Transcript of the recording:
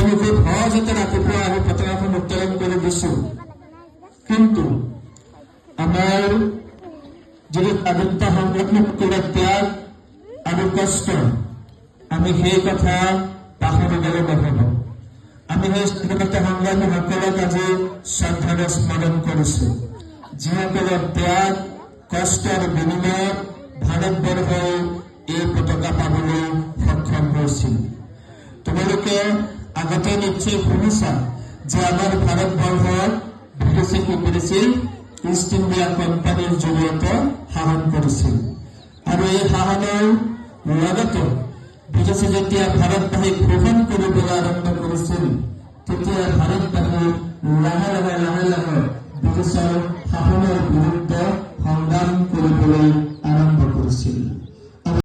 আমি খুব সহজতে ৰাতিপুৱা আমি পতাকাখন উত্তোলন কৰি দিছো। কিন্তু আমাৰ যিটো স্বাধীনতা সংগ্ৰামত ত্যাগ আৰু কষ্ট, আমি সেই কথা পাহৰি গ'লে নহ'ব। আমি সেই স্বাধীনতা সংগ্ৰামীসকলক আজি শ্ৰদ্ধাৰে স্মৰণ কৰিছো, যিসকলৰ ত্যাগ কষ্ট আৰু বিনিময়ত ভাৰতবৰ্ষই এই পতাকা পাবলৈ সক্ষম হৈছিল। তোমালোকে আগতে নিশ্চয় শুনিছা যে আমাৰ ভাৰতবৰ্ষত ব্ৰিটিছে কি কৰিছিল? ইষ্ট ইণ্ডিয়া কোম্পানীৰ জৰিয়তে শাসন কৰিছিল। আৰু এই শাসনৰ লগতে ব্ৰিটিছে যেতিয়া ভাৰতবাসীক শোষণ কৰিবলৈ আৰম্ভ কৰিছিল, তেতিয়া ভাৰতবাসী লাহে লাহে ব্ৰিটিছৰ শাসনৰ বিৰুদ্ধে সংগ্ৰাম কৰিবলৈ